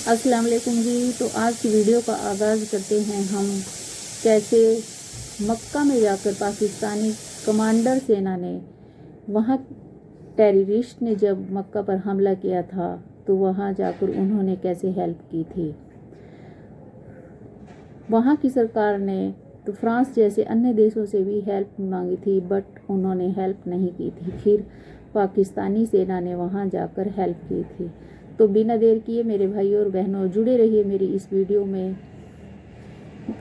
السلام علیکم جی. تو آج کی ویڈیو کا آغاز کرتے ہیں ہم کیسے مکہ میں جا کر پاکستانی کمانڈر سینا نے وہاں ٹیررسٹ نے جب مکہ پر حملہ کیا تھا تو وہاں جا کر انہوں نے کیسے ہیلپ کی تھی. وہاں کی سرکار نے تو فرانس جیسے انیہ دیشوں سے بھی ہیلپ مانگی تھی بٹ انہوں نے ہیلپ نہیں کی تھی. پھر پاکستانی سینا نے وہاں جا کر ہیلپ کی تھی. تو بنا دیر کیے میرے بھائی اور بہنوں جڑے رہیے میری اس ویڈیو میں.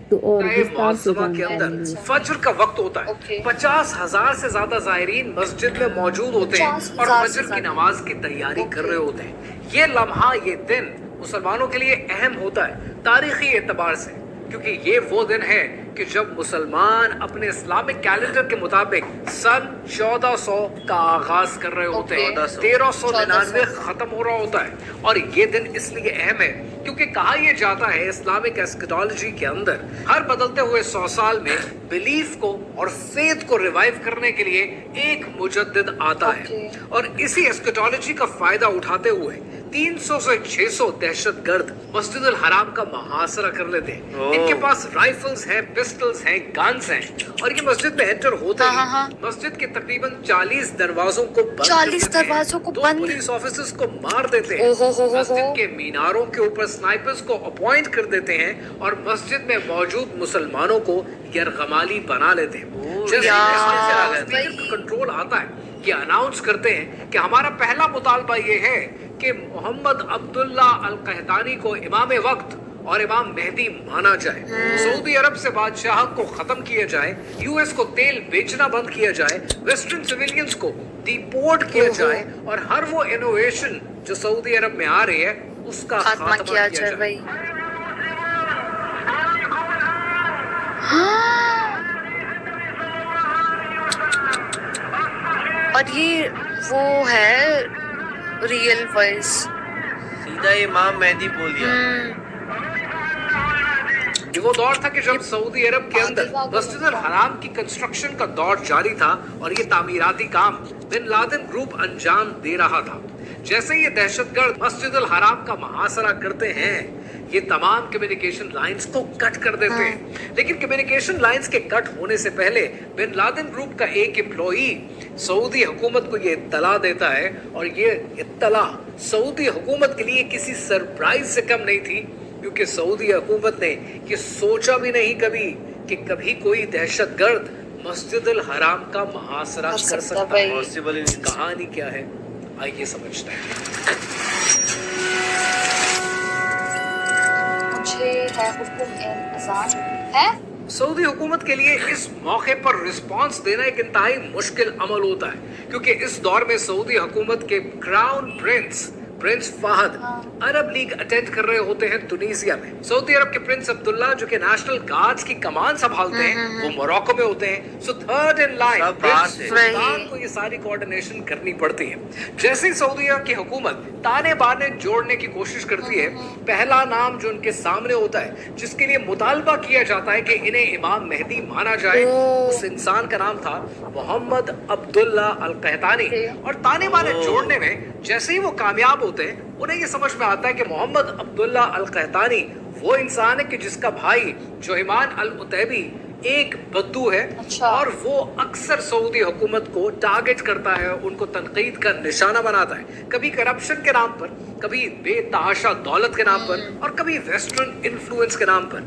تو اور معظمہ کے اندر فجر کا وقت ہوتا ہے. 50,000 سے زیادہ زائرین مسجد میں موجود ہوتے ہیں اور فجر کی نماز کی تیاری کر رہے ہوتے ہیں. یہ لمحہ، یہ دن مسلمانوں کے لیے اہم ہوتا ہے تاریخی اعتبار سے، کیونکہ یہ وہ دن ہے کہ جب مسلمان اپنے اسلامک کیلنڈر کے مطابق سن 1400 کا آغاز کر رہے ہوتے ہیں. 1399 ختم ہو رہا ہوتا ہے. اور یہ دن اس لیے اہم ہے کیونکہ کہا یہ جاتا ہے اسلامک ایسکیٹالوجی کے اندر ہر بدلتے ہوئے 100 سال میں بلیف کو اور فیتھ کو ریوائیو کرنے کے لیے ایک مجدد آتا ہے. اور اسی ایسکیٹالوجی کا فائدہ اٹھاتے ہوئے 300 سے 600 دہشت گرد مسجد الحرام کا محاصرہ کر لیتے ہیں. ان کے پاس رائفلز ہیں، پسٹلز ہیں، گنز ہیں، اور یہ مسجد میں انٹر ہوتے ہیں مسجد کے تقریباً 40 دروازوں کو دو پولیس آفیسرز کو مار دیتے ہیں. مسجد کے میناروں کے اوپر سنائپرز کو اپوائنٹ کر دیتے ہیں اور مسجد میں موجود مسلمانوں کو یرغمالی بنا لیتے ہیں. جیسے کنٹرول آتا ہے یہ اناؤنس کرتے ہیں کہ ہمارا پہلا مطالبہ یہ ہے کہ محمد عبداللہ القحطانی کو امام وقت اور امام مہدی مانا جائے. سعودی عرب سے بادشاہت کو ختم کیا جائے، یو ایس کو تیل بیچنا بند کیا جائے، ویسٹرن سویلینز کو ڈیپورٹ کیا جائے، اور ہر وہ انوویشن جو سعودی عرب میں آ رہی ہے اس کا خاتمہ کیا جائے. اور یہ وہ ہے ریئل وائس، سیدھا امام مہدی بول دیا. یہ وہ دور تھا کہ جب سعودی عرب کے اندر مسجد الحرام کی کنسٹرکشن کا دور جاری تھا اور یہ تعمیراتی کام بن لادن گروپ انجام دے رہا تھا. جیسے یہ دہشت گرد مسجد الحرام کا محاصرہ کرتے ہیں یہ تمام کمیونیکیشن لائنز کو کٹ کر دیتے ہیں. لیکن کمیونیکیشن لائنز کے کٹ ہونے سے پہلے بن لادن گروپ کا ایک امپلائی سعودی حکومت کو یہ اطلاع دیتا ہے، اور یہ اطلاع سعودی حکومت کے لیے کسی سرپرائز سے کم نہیں تھی، کیونکہ سعودی حکومت نے یہ سوچا بھی نہیں کبھی کہ کبھی کوئی دہشت گرد مسجد الحرام کا محاصرہ کر سکتا ہے. کہانی کیا ہے آئیے سمجھتے ہیں. مجھے ہے حکم اذان ہے. سعودی حکومت کے لیے اس موقع پر رسپانس دینا ایک انتہائی مشکل عمل ہوتا ہے، کیونکہ اس دور میں سعودی حکومت کے کراؤن پرنس فہد عرب لیگ اٹینڈ کر رہے ہوتے ہیں تونیزیا میں. سعودی عرب کے پرنس عبداللہ جو کہ نیشنل گارڈز کی کمان سنبھالتے ہیں وہ موراکو میں ہوتے ہیں. So third in line prince Sultan کو یہ ساری کوارڈینیشن کرنی پڑتی ہے. جیسے ہی سعودی عرب کی حکومت تانے بانے جوڑنے کی کوشش کرتی ہے، پہلا نام جو ان کے سامنے ہوتا ہے جس کے لیے مطالبہ کیا جاتا ہے کہ انہیں امام مہدی مانا جائے، اس انسان کا نام تھا محمد عبداللہ القحطانی. اور تانے بانے جوڑنے میں جیسے ہی وہ کامیاب ہوتے ہیں انہیں یہ سمجھ میں آتا ہے کہ محمد عبداللہ القحطانی وہ انسان ہے کہ جس کا بھائی جوہیمان العتیبی ایک بدو ہے، اور وہ اکثر سعودی حکومت کو ٹارگٹ کرتا ہے، ان کو تنقید کا نشانہ بناتا ہے، کبھی کرپشن کے نام پر، کبھی بے تحاشا دولت کے نام پر، اور کبھی ویسٹرن انفلوئنس کے نام پر.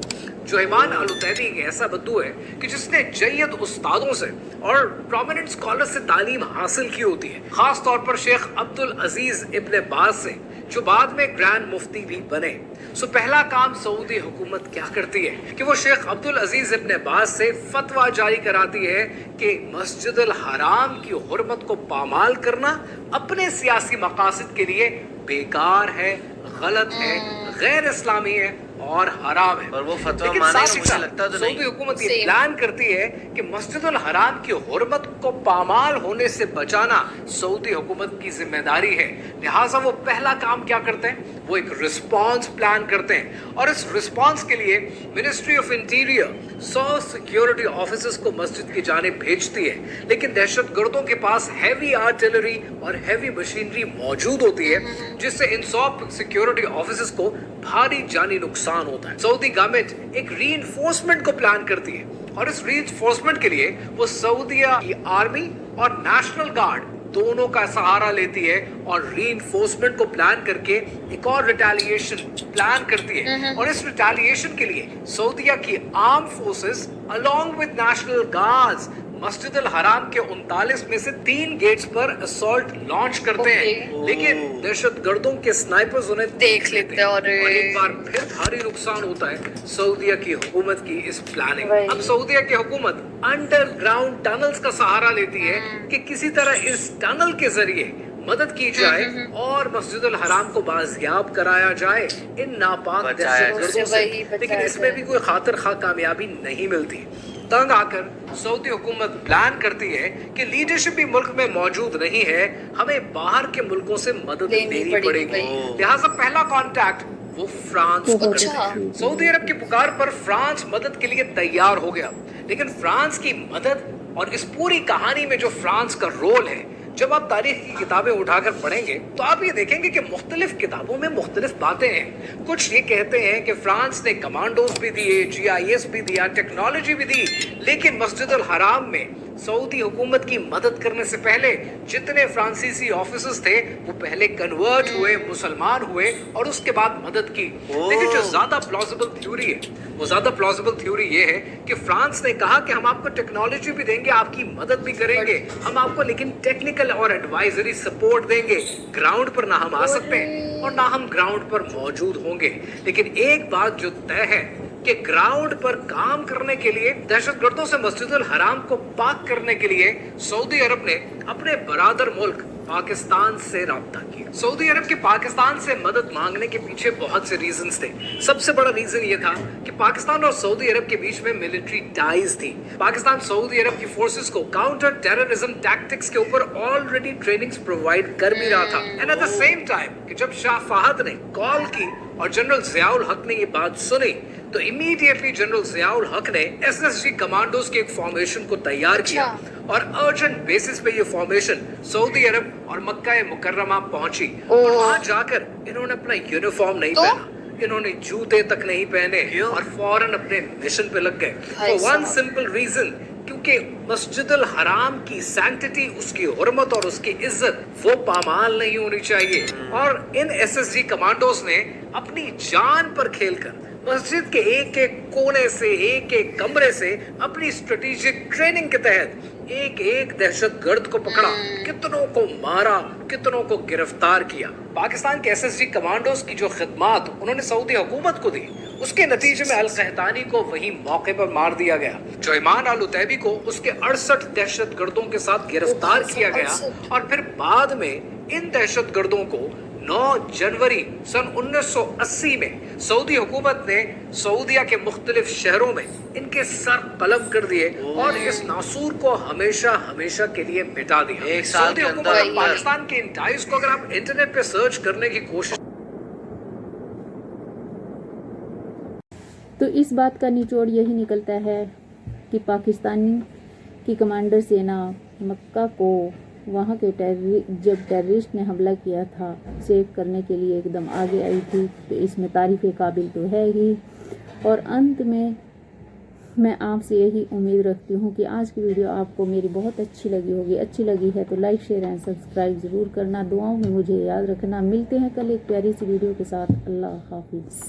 جوہیمان العتیبی ایک ایسا بدو ہے کہ جس نے جید استادوں سے اور پرومیننٹ اسکالر سے تعلیم حاصل کی ہوتی ہے، خاص طور پر شیخ عبدالعزیز ابن باز سے جو بعد میں گرینڈ مفتی بھی بنے. سو پہلا کام سعودی حکومت کیا کرتی ہے کہ وہ شیخ عبدالعزیز ابن باز سے فتویٰ جاری کراتی ہے کہ مسجد الحرام کی حرمت کو پامال کرنا اپنے سیاسی مقاصد کے لیے بیکار ہے، غلط ہے، غیر اسلامی ہے और हराम है। और वो फतवा लेकिन मानेगा, साथ ही मुझे साथ लगता तो सऊदी नहीं। हुकूमत ये Same. प्लान करती है कि मस्जिद अल हराम की हुर्मत को पामाल होने से बचाना सऊदी हुकूमत की जिम्मेदारी है। लिहाजा वो पहला काम क्या करते हैं, वो एक रिस्पांस प्लान करते हैं और इस रिस्पांस के लिए ministry of interior 100 security officers को मस्जिद की जानिब भेजती है, लेकिन दहशतगर्दों के पास हैवी आर्टिलरी और हैवी मशीनरी मौजूद होती है, जिससे इन 100 सिक्योरिटी ऑफिसर्स को भारी जानी नुकसान होता है। सऊदी गवर्नमेंट एक रीइंफोर्समेंट को प्लान करती है और इस रीइंफोर्समेंट के लिए वो सऊदीया की आर्मी और नेशनल गार्ड दोनों का सहारा लेती है और रीइंफोर्समेंट को प्लान करके एक और रिटेलिएशन प्लान करती है। और इस रिटेलिएशन के लिए सऊदीया की arm forces along with national guards मस्जिद अल हराम के 39 में से 3 गेट्स पर असॉल्ट लॉन्च करते हैं, लेकिन दहशतगर्दों के स्नाइपर्स उन्हें देख लेते हैं और एक बार फिर भारी नुकसान होता है सऊदीया की हुकूमत की इस प्लानिंग। अब सऊदीया की हुकूमत अंडरग्राउंड टनल्स का सहारा लेती है कि किसी तरह इस टनल के जरिए मदद की जाए और मस्जिद अल हराम को बाजियाब कराया जाए इन नापाक दहशतगर्दों से। लेकिन इसमें भी कोई खातिर खा कामयाबी नहीं मिलती। तंग आकर सऊदी हुकूमत प्लान करती है कि लीडरशिप भी मुल्क में मौजूद नहीं है, हमें बाहर के मुल्कों से मदद लेनी पड़ेगी। लिहाजा पहला कांटेक्ट वो फ्रांस को करते हैं। सऊदी अरब की पुकार पर फ्रांस मदद के लिए तैयार हो गया, लेकिन फ्रांस की मदद और इस पूरी कहानी में जो फ्रांस का रोल है, जब आप तारीख की किताबें उठाकर पढ़ेंगे तो आप ये देखेंगे कि मुख्तलिफ किताबों में मुख्तलिफ बातें हैं। कुछ ये कहते हैं कि फ्रांस ने कमांडोज भी दिए, GIS भी दिया, टेक्नोलॉजी भी दी, लेकिन मस्जिद अल हराम में सऊदी हुकूमत की मदद करने से पहले जितने फ्रांसीसी ऑफिसर्स थे वो पहले कन्वर्ट हुए, मुसलमान हुए और उसके बाद मदद की। लेकिन जो ज्यादा प्लॉजिबल थ्योरी है, वो ज्यादा प्लॉजिबल थ्योरी ये है कि फ्रांस ने कहा कि हम आपको टेक्नोलॉजी भी देंगे, आपकी मदद भी करेंगे, हम आपको लेकिन टेक्निकल और एडवाइजरी सपोर्ट देंगे। ग्राउंड पर ना हम आ सकते हैं और ना हम ग्राउंड पर मौजूद होंगे, लेकिन एक बात जो तय है कि ग्राउंड पर काम करने के लिए, दहशतगर्दों से मस्जिद अल हराम को पाक करने के लिए सऊदी अरब ने अपने बरादर मुल्क पाकिस्तान से राब्ता किया। सऊदी अरब के पाकिस्तान से मदद मांगने के पीछे बहुत से रीजंस थे। सबसे बड़ा रीजन ये था कि पाकिस्तान और सऊदी अरब के बीच में मिलिट्री टाइज थी। पाकिस्तान सऊदी अरब की फोर्सेस को काउंटर टेररिज्म टैक्टिक्स के ऊपर ऑलरेडी ट्रेनिंग्स प्रोवाइड कर भी रहा था। And at the same time कि जब शाह फहद ने कॉल की और जनरल जियाउल हक ने ये बात सुनी, तो इमीडिएटली जनरल जियाउल हक ने SSG कमांडोज के एक फॉर्मेशन को तैयार किया और अर्जेंट बेसिस पे ये फॉर्मेशन सऊदी अरब और मक्का मुकर्रमा पहुंची। और वहां जाकर इन्होंने अपना यूनिफॉर्म नहीं पहना, इन्होंने जूते तक नहीं पहने और फौरन अपने मिशन पे लग गए। फॉर वन सिंपल रीजन, क्योंकि मस्जिद अल हराम की सैंक्टिटी, उसकी हुर्मत और उसकी इज्जत वो पामाल नहीं होनी चाहिए। और इन SSG कमांडोज ने अपनी जान पर खेलकर मस्जिद के एक एक कोने से, एक एक कमरे से अपनी स्ट्रेटेजिक ट्रेनिंग के तहत एक एक दहशतगर्द को पकड़ा, कितनों को मारा, कितनों को गिरफ्तार किया। पाकिस्तान के SSG कमांडोज की जो खिदमात उन्होंने सऊदी हुकूमत को दी, उसके नतीजे में अल-कहतानी को वही मौके पर मार दिया गया। जोइमान अल-उतैबी को उसके 68 दहशतगर्दों के साथ गिरफ्तार किया गया और फिर बाद में इन दहशतगर्दों को 9 जनवरी सन 1980 में सऊदी हुकूमत ने सऊदिया के मुख्तलिफ शहरों में इनके सर कलम कर दिए और इस नासूर को हमेशा हमेशा के लिए मिटा दिया। एक साल सऊदी के हुकूमत अंदर और पाकिस्तान के इन टाइज को अगर आप इंटरनेट पे सर्च करने की कोशिश, तो इस बात का निचोड़ यही निकलता है कि पाकिस्तानी की कमांडर सेना मक्का को वहाँ के जब टेररिस्ट ने हमला किया था सेव करने के लिए एकदम आगे आई थी, तो इसमें तारीफ़ काबिल तो है ही। और अंत में मैं आपसे यही उम्मीद रखती हूँ कि आज की वीडियो आपको मेरी बहुत अच्छी लगी होगी। अच्छी लगी है तो लाइक, शेयर एंड सब्सक्राइब ज़रूर करना। दुआओं में मुझे याद रखना। मिलते हैं कल एक प्यारी सी वीडियो के साथ। अल्लाह हाफिज़।